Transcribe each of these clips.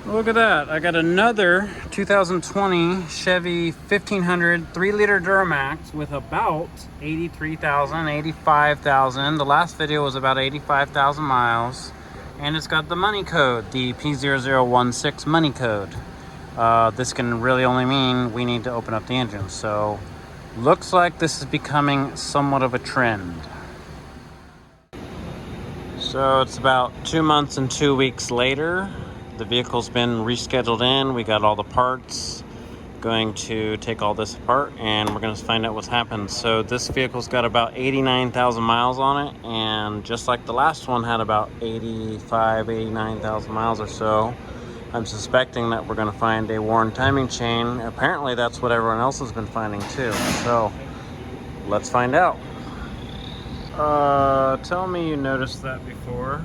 Look at that. I got another 2020 Chevy 1500 3-liter Duramax with about 83,000, 85,000. The last video was about 85,000 miles. And it's got the money code, the P0016 money code. This can really only mean we need to open up the engine. So looks like this is becoming somewhat of a trend. So it's about 2 months and 2 weeks later. The vehicle's been rescheduled in. We got all the parts. Going to take all this apart and we're going to find out what's happened. So this vehicle's got about 89,000 miles on it, and just like the last one had about 89,000 miles or so, I'm suspecting that we're going to find a worn timing chain. Apparently that's what everyone else has been finding too. So let's find out. Tell me you noticed that before.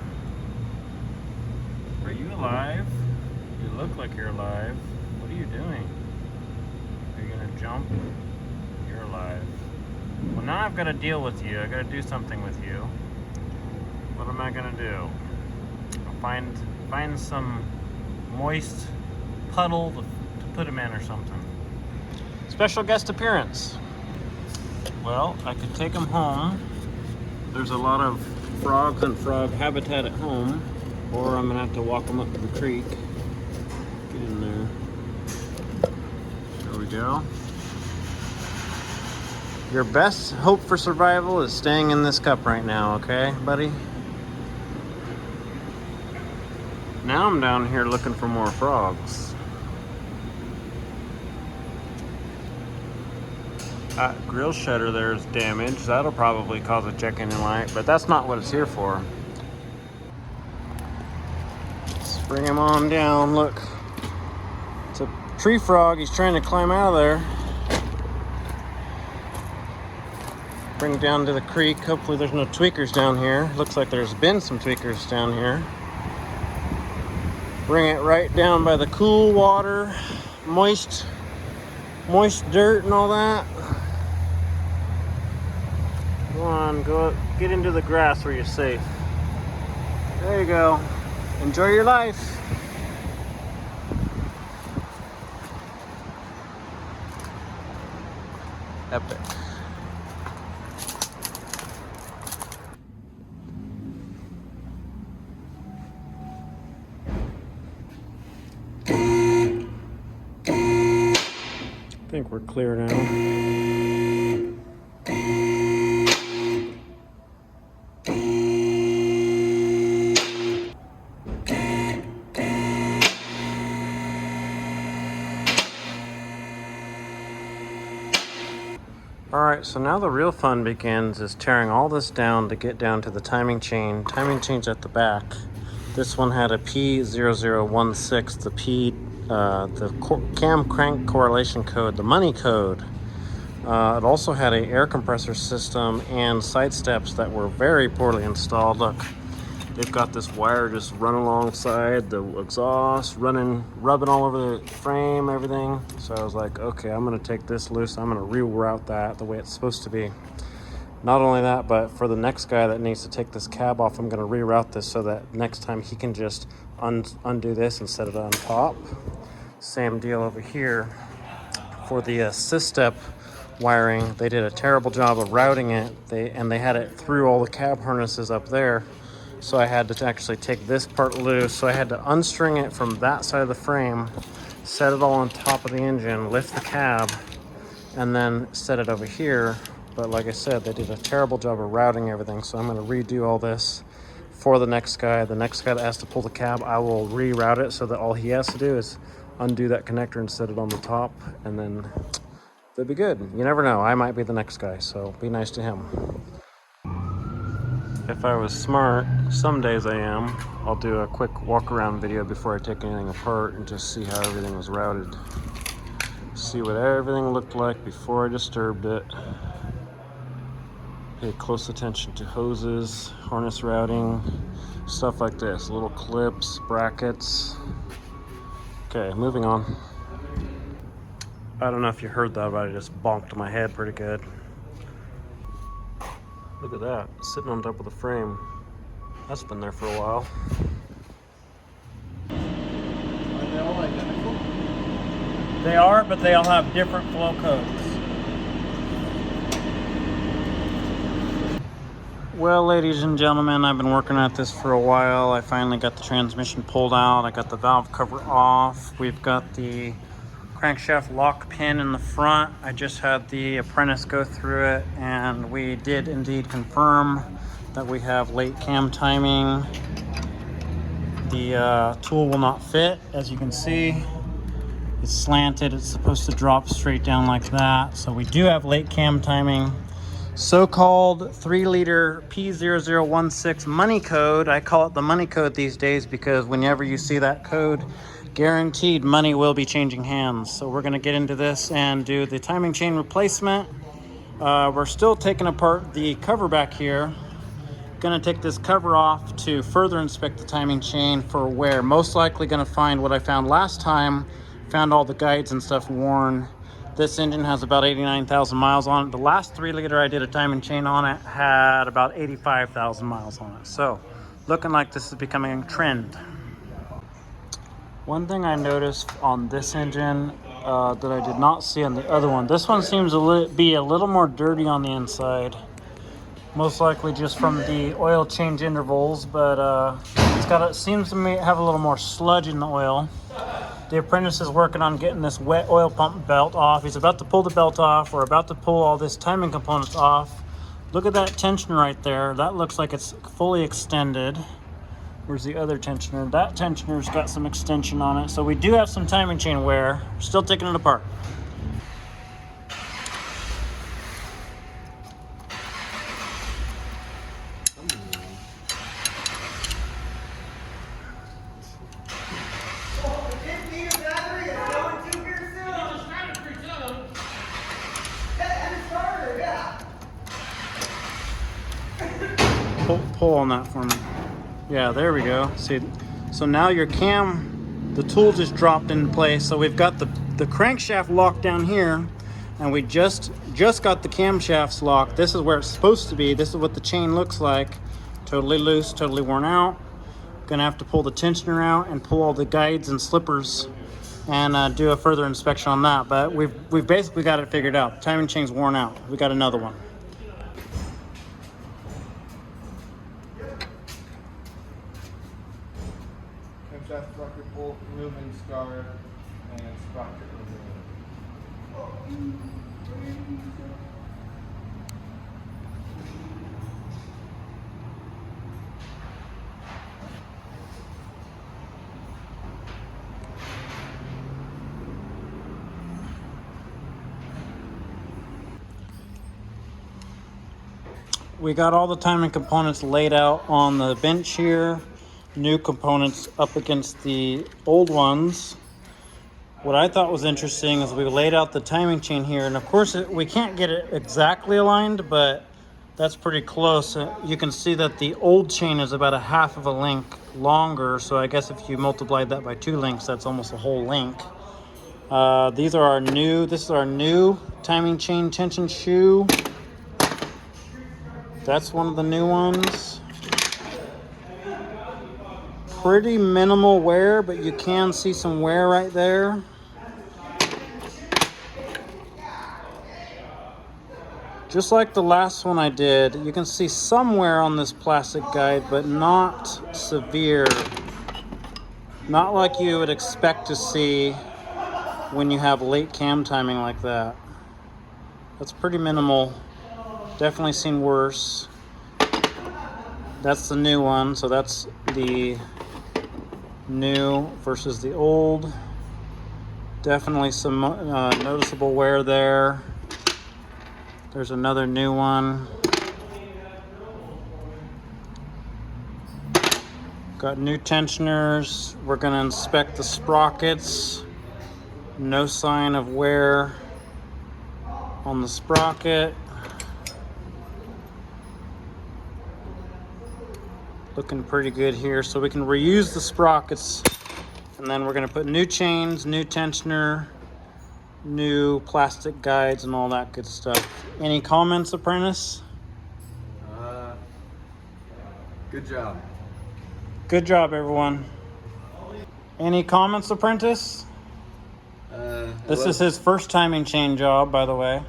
Are you alive? You look like you're alive. What are you doing? Are you gonna jump? You're alive. Well, now I've got to deal with you. I got to do something with you. What am I gonna do? I'll find some moist puddle to put him in or something. Special guest appearance. Well, I could take him home. There's a lot of frogs and frog habitat at home, or I'm gonna have to walk him up to the creek. Get in there. There we go. Your best hope for survival is staying in this cup right now, okay, buddy? Now I'm down here looking for more frogs. Grill shutter there is damaged. That'll probably cause a check engine light, but that's not what it's here for. Let's bring him on down. Look, it's a tree frog. He's trying to climb out of there. Bring him down to the creek. Hopefully there's no tweakers down here. Looks like there's been some tweakers down here. Bring it right down by the cool water, moist dirt and all that. Go on, go get into the grass where you're safe. There you go. Enjoy your life. Epic. I think we're clear now. Alright, so now the real fun begins, is tearing all this down to get down to the timing chain. Timing chain's at the back. This one had a P0016, the cam crank correlation code, the money code. It also had an air compressor system and side steps that were very poorly installed. Look, they've got this wire just running alongside the exhaust, rubbing all over the frame, everything. So I was like, okay, I'm gonna take this loose. I'm gonna reroute that the way it's supposed to be. Not only that, but for the next guy that needs to take this cab off, I'm gonna reroute this so that next time he can just undo this and set it on top. Same deal over here. For the assist step wiring, they did a terrible job of routing it. They had it through all the cab harnesses up there. So I had to actually take this part loose. So I had to unstring it from that side of the frame, set it all on top of the engine, lift the cab, and then set it over here. But like I said, they did a terrible job of routing everything. So I'm gonna redo all this for the next guy. The next guy that has to pull the cab, I will reroute it so that all he has to do is undo that connector and set it on the top, and then they'll be good. You never know, I might be the next guy, so be nice to him. If I was smart, some days I am, I'll do a quick walk around video before I take anything apart and just see how everything was routed. See what everything looked like before I disturbed it. Pay close attention to hoses, harness routing, stuff like this, little clips, brackets. Okay, moving on. I don't know if you heard that, but I just bonked my head pretty good. Look at that, sitting on top of the frame. That's been there for a while. Find They are, but they all have different flow codes. Well, ladies and gentlemen, I've been working at this for a while. I finally got the transmission pulled out. I got the valve cover off. We've got the crankshaft lock pin in the front. I just had the apprentice go through it, and we did indeed confirm that we have late cam timing. The tool will not fit, as you can see. It's slanted. It's supposed to drop straight down like that. So we do have late cam timing. So-called 3-liter P0016 money code. I call it the money code these days because whenever you see that code, guaranteed money will be changing hands. So we're going to get into this and do the timing chain replacement. We're still taking apart the cover back here. Going to take this cover off to further inspect the timing chain for wear. Most likely going to find what I found last time. Found all the guides and stuff worn. This engine has about 89,000 miles on it. The last 3-liter I did a timing chain on it had about 85,000 miles on it. So looking like this is becoming a trend. One thing I noticed on this engine that I did not see on the other one, this one seems to be a little more dirty on the inside. Most likely just from the oil change intervals, but it seems to have a little more sludge in the oil. The apprentice is working on getting this wet oil pump belt off. He's about to pull the belt off. We're about to pull all this timing components off. Look at that tensioner right there. That looks like it's fully extended. Where's the other tensioner? That tensioner's got some extension on it. So we do have some timing chain wear. Still taking it apart. Pull on that for me. Yeah, there we go. See, so now your cam, the tool just dropped into place. So we've got the crankshaft locked down here, and we just got the camshafts locked. This is where it's supposed to be. This is what the chain looks like. Totally loose, totally worn out. Gonna have to pull the tensioner out and pull all the guides and slippers and do a further inspection on that. But we've basically got it figured out. Timing chain's worn out. We got another one. Camshaft sprocket bolt removing scar and sprocket removal. We got all the timing components laid out on the bench here. New components up against the old ones. What I thought was interesting is we laid out the timing chain here, and of course we can't get it exactly aligned, but that's pretty close. You can see that the old chain is about a half of a link longer, so I guess if you multiplied that by 2 links, that's almost a whole link. This is our new timing chain tension shoe. That's one of the new ones. Pretty minimal wear, but you can see some wear right there. Just like the last one I did, you can see some wear on this plastic guide, but not severe. Not like you would expect to see when you have late cam timing like that. That's pretty minimal. Definitely seen worse. That's the new one, so that's the new versus the old. Definitely some noticeable wear there. There's another new one. Got new tensioners. We're going to inspect the sprockets. No sign of wear on the sprocket. Looking pretty good here, so we can reuse the sprockets, and then we're going to put new chains, new tensioner, new plastic guides, and all that good stuff. Any comments, apprentice? Good job. Good job, everyone. Any comments, apprentice? This is his first timing chain job, by the way.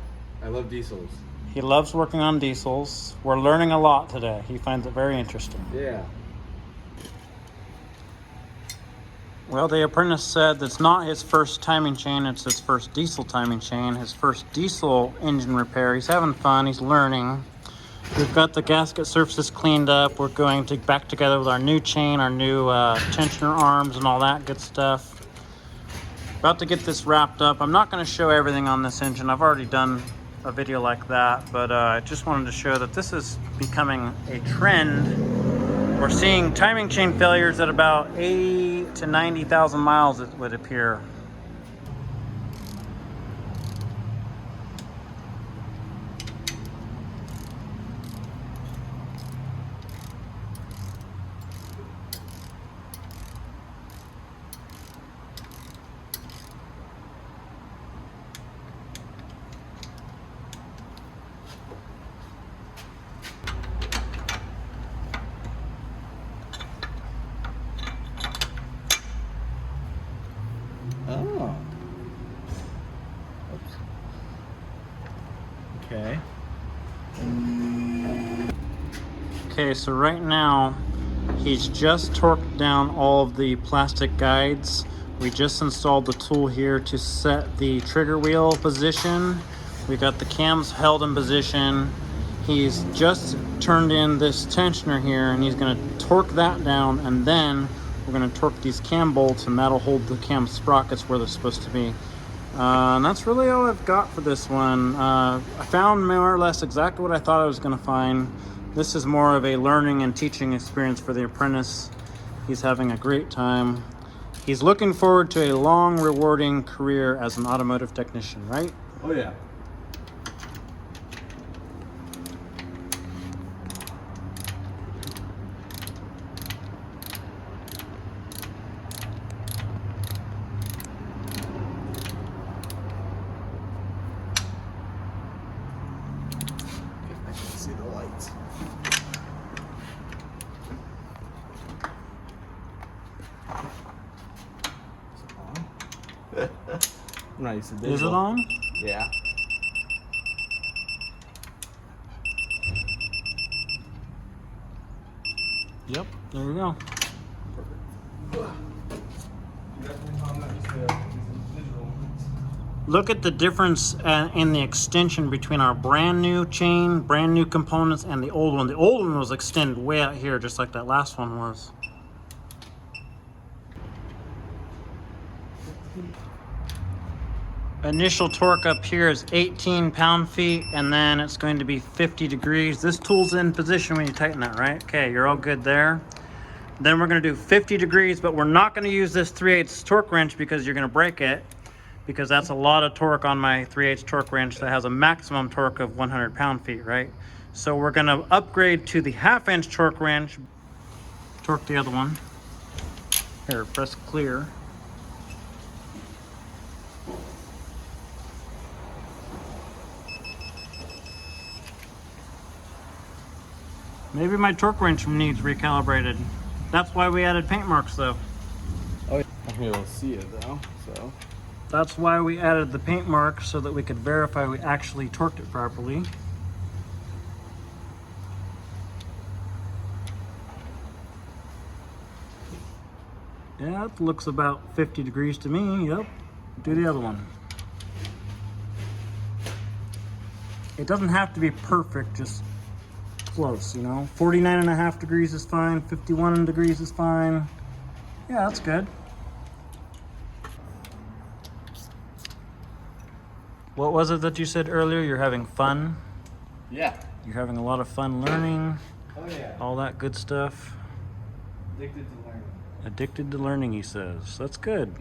I love diesels. He loves working on diesels. We're learning a lot today. He finds it very interesting. Yeah. Well, the apprentice said that's not his first timing chain, it's his first diesel timing chain, his first diesel engine repair. He's having fun, he's learning. We've got the gasket surfaces cleaned up. We're going to back together with our new chain, our new tensioner arms and all that good stuff. About to get this wrapped up. I'm not going to show everything on this engine. I've already done a video like that, but I just wanted to show that this is becoming a trend. We're seeing timing chain failures at about 80 to 90,000 miles, it would appear. Oh. Oops. Okay. Okay, so right now he's just torqued down all of the plastic guides. We just installed the tool here to set the trigger wheel position. We got the cams held in position. He's just turned in this tensioner here and he's going to torque that down, and then we're going to torque these cam bolts, and that'll hold the cam sprockets where they're supposed to be. And that's really all I've got for this one. I found more or less exactly what I thought I was going to find. This is more of a learning and teaching experience for the apprentice. He's having a great time. He's looking forward to a long, rewarding career as an automotive technician, right? Oh yeah. I can see the lights. Is it on? I'm not used to digital. Is it on? Yeah. Yep, there we go. Look at the difference in the extension between our brand new chain, brand new components, and the old one. The old one was extended way out here, just like that last one was. Initial torque up here is 18 pound-feet, and then it's going to be 50 degrees. This tool's in position when you tighten that, right? Okay, you're all good there. Then we're going to do 50 degrees, but we're not going to use this 3/8 torque wrench because you're going to break it, because that's a lot of torque on my 3/8 torque wrench that has a maximum torque of 100 pound-feet, right? So we're going to upgrade to the 1/2" torque wrench. Torque the other one. Here, press clear. Maybe my torque wrench needs recalibrated. That's why we added paint marks though. Oh, yeah. I can be able to see it though, so. That's why we added the paint marks, so that we could verify we actually torqued it properly. Yeah, it looks about 50 degrees to me, yep. Do the other one. It doesn't have to be perfect, just close, you know. 49.5 degrees is fine, 51 degrees is fine. Yeah, that's good. What was it that you said earlier? You're having fun? Yeah. You're having a lot of fun learning, Oh yeah. all that good stuff. Addicted to learning. Addicted to learning, he says. That's good.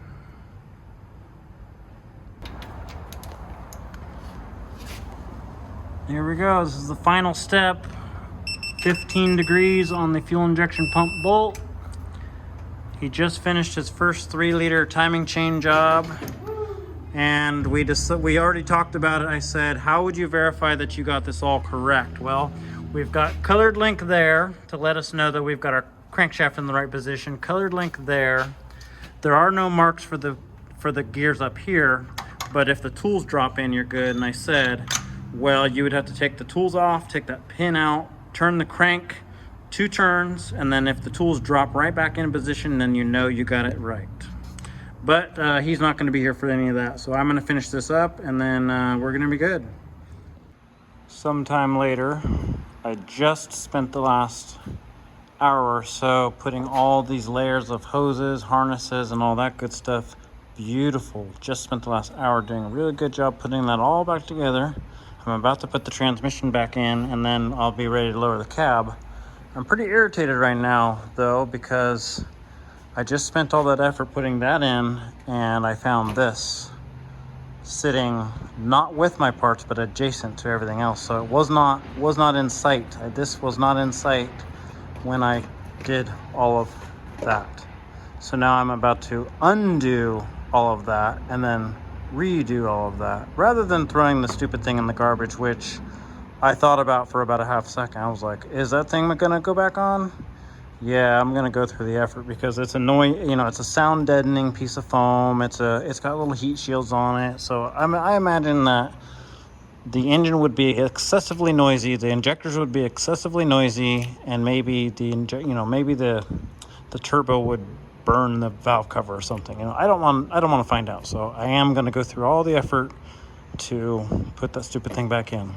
Here we go. This is the final step. 15 degrees on the fuel injection pump bolt. He just finished his first 3-liter timing chain job. And we already talked about it. I said, how would you verify that you got this all correct? Well, we've got colored link there to let us know that we've got our crankshaft in the right position. Colored link there. There are no marks for the for the gears up here, but if the tools drop in, you're good. And I said, well, you would have to take the tools off, take that pin out, turn the crank 2 turns, and then if the tools drop right back in position, then you know you got it right. But he's not going to be here for any of that, so I'm going to finish this up, and then we're going to be good. Sometime later, I just spent the last hour or so putting all these layers of hoses, harnesses, and all that good stuff. Beautiful. Just spent the last hour doing a really good job putting that all back together. I'm about to put the transmission back in, and then I'll be ready to lower the cab. I'm pretty irritated right now, though, because I just spent all that effort putting that in, and I found this sitting not with my parts, but adjacent to everything else. So it was not in sight. This was not in sight when I did all of that. So now I'm about to undo all of that and then redo all of that, rather than throwing the stupid thing in the garbage, which I thought about for about a half second. I was like, is that thing gonna go back on? Yeah, I'm gonna go through the effort because it's annoying. You know, it's a sound deadening piece of foam. It's got little heat shields on it. So I imagine that the engine would be excessively noisy, the injectors would be excessively noisy, and maybe maybe the turbo would burn the valve cover or something. You know, I don't want to find out. So I am going to go through all the effort to put that stupid thing back in.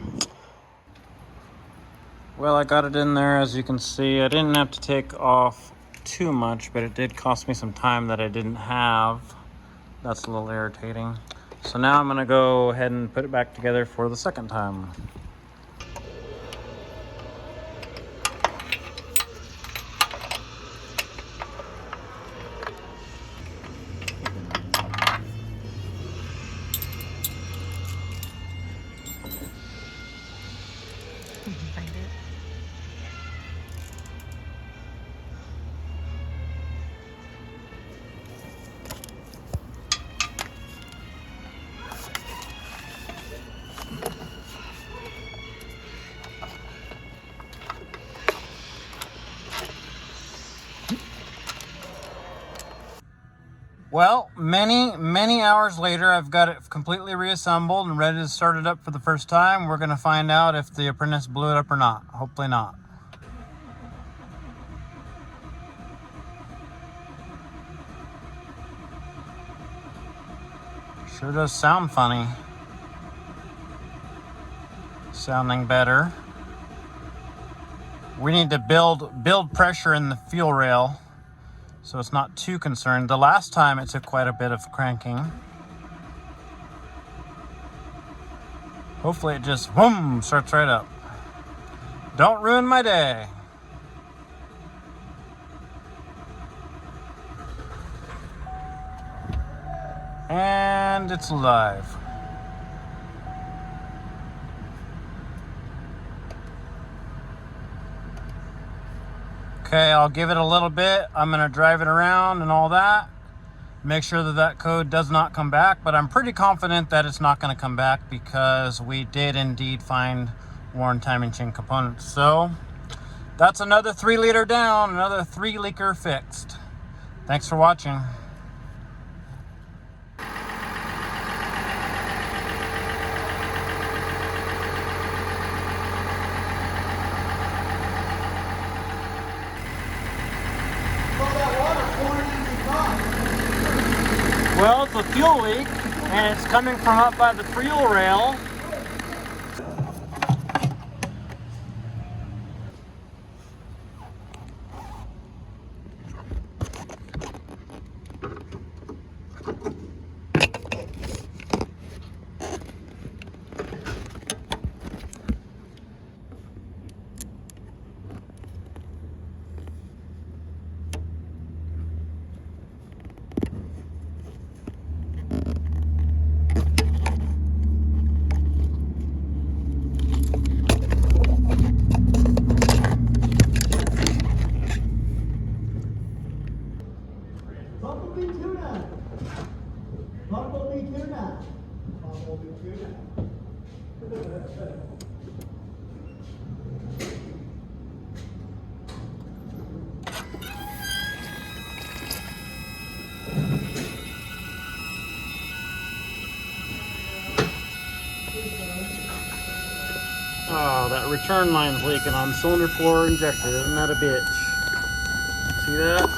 Well, I got it in there, as you can see. I didn't have to take off too much, but it did cost me some time that I didn't have. That's a little irritating. So now I'm going to go ahead and put it back together for the second time. Find it. Well, many hours later, I've got it completely reassembled and ready to start it up for the first time. We're going to find out if the apprentice blew it up or not. Hopefully not. Sure does sound funny. Sounding better. We need to build pressure in the fuel rail, so it's not too concerned. The last time it took quite a bit of cranking. Hopefully it just, boom, starts right up. Don't ruin my day. And it's live. Okay, I'll give it a little bit. I'm gonna drive it around and all that. Make sure that code does not come back, but I'm pretty confident that it's not gonna come back because we did indeed find worn timing chain components. So that's another 3 liter down, another 3 leaker fixed. Thanks for watching. Well, it's a fuel leak, and it's coming from up by the fuel rail. Wow, that return line's leaking on cylinder 4 injector. Isn't that a bitch? See that?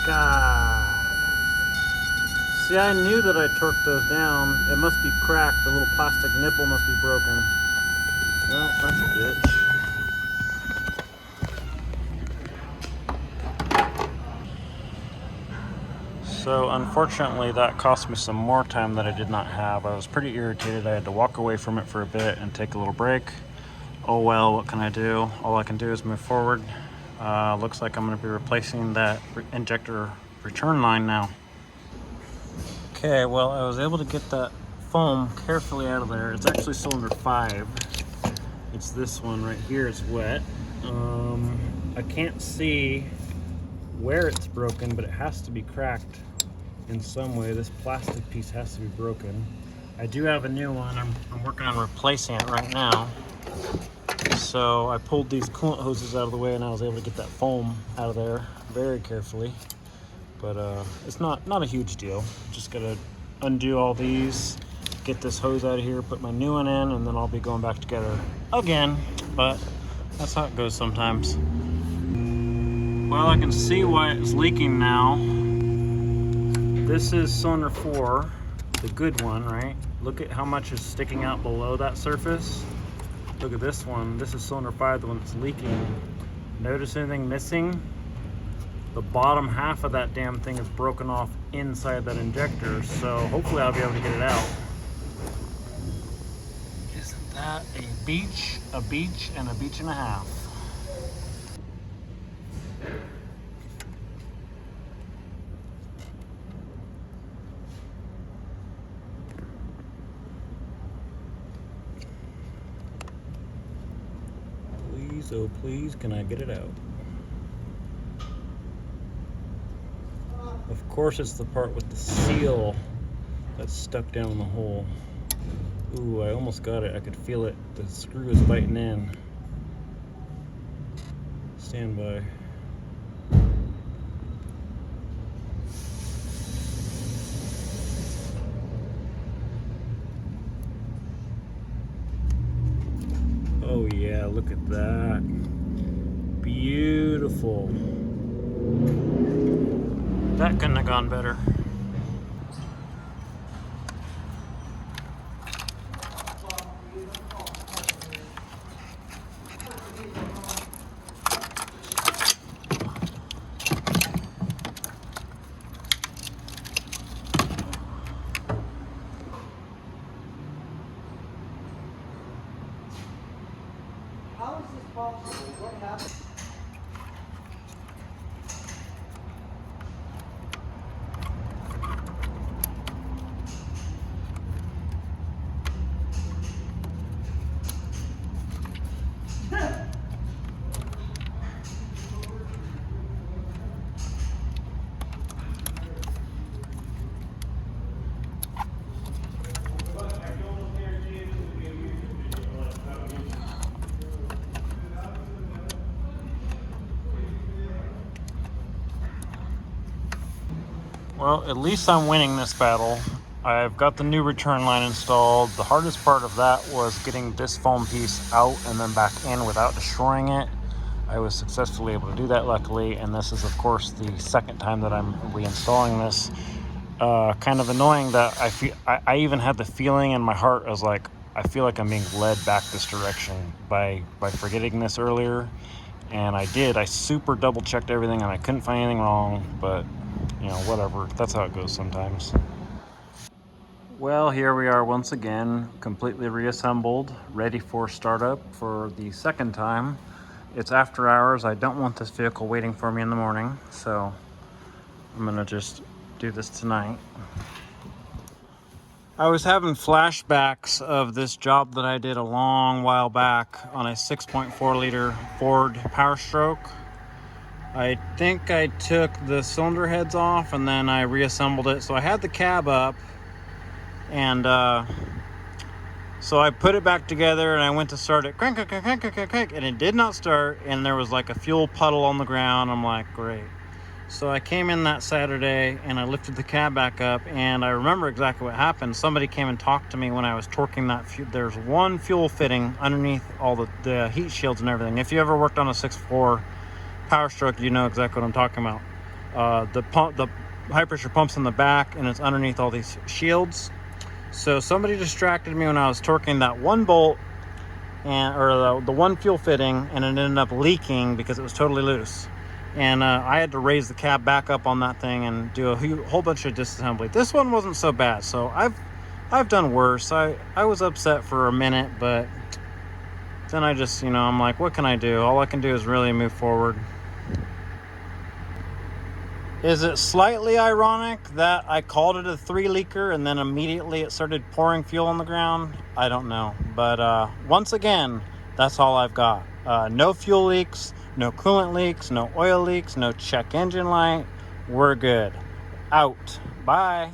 God. See, I knew that I torqued those down. It must be cracked. The little plastic nipple must be broken. Well, that's a bitch. So unfortunately that cost me some more time that I did not have. I was pretty irritated. I had to walk away from it for a bit and take a little break. Oh well, what can I do? All I can do is move forward. Looks like I'm going to be replacing that injector return line now. Okay, well I was able to get that foam carefully out of there. It's actually cylinder 5. It's this one right here. It's wet. I can't see where it's broken, but it has to be cracked in some way. This plastic piece has to be broken. I do have a new one. I'm working on replacing it right now. So I pulled these coolant hoses out of the way and I was able to get that foam out of there very carefully. But it's not a huge deal. Just gotta undo all these, get this hose out of here, put my new one in, and then I'll be going back together again. But that's how it goes sometimes. Well, I can see why it's leaking now. This is cylinder 4, the good one, right? Look at how much is sticking out below that surface. Look at this one. This is cylinder 5, the one that's leaking. Notice anything missing? The bottom half of that damn thing is broken off inside that injector, so hopefully I'll be able to get it out. Isn't that a beach and a beach and a half? Please, oh please, can I get it out? Of course it's the part with the seal that's stuck down in the hole. Ooh, I almost got it. I could feel it. The screw is biting in. Stand by. Oh yeah, look at that. Beautiful. That couldn't have gone better. How is this possible? What happened? Well, at least I'm winning this battle. I've got the new return line installed. The hardest part of that was getting this foam piece out and then back in without destroying it. I was successfully able to do that, luckily, and this is, of course, the second time that I'm reinstalling this. Kind of annoying that I even had the feeling in my heart, I was like, I feel like I'm being led back this direction by forgetting this earlier. And I did. I super double checked everything and I couldn't find anything wrong, but you know, whatever. That's how it goes sometimes. Well, here we are once again, completely reassembled, ready for startup for the second time. It's after hours. I don't want this vehicle waiting for me in the morning, so I'm gonna just do this tonight. I was having flashbacks of this job that I did a long while back on a 6.4 liter Ford Power Stroke. I think I took the cylinder heads off and then I reassembled it. So I had the cab up and so I put it back together and I went to start it, crank, and it did not start, and there was like a fuel puddle on the ground. I'm like, great. So I came in that Saturday and I lifted the cab back up, and I remember exactly what happened. Somebody came and talked to me when I was torquing that. There's one fuel fitting underneath all the heat shields and everything. If you ever worked on a 6.4 Power Stroke, you know exactly what I'm talking about. The high pressure pump's in the back and it's underneath all these shields. So somebody distracted me when I was torquing that one bolt, or the one fuel fitting, and it ended up leaking because it was totally loose. And I had to raise the cab back up on that thing and do a whole bunch of disassembly. This one wasn't so bad, so I've done worse. I was upset for a minute, but then I just, I'm like, what can I do? All I can do is really move forward. Is it slightly ironic that I called it a 3-leaker and then immediately it started pouring fuel on the ground? I don't know. But once again, that's all I've got. No fuel leaks, no coolant leaks, no oil leaks, no check engine light. We're good. Out. Bye.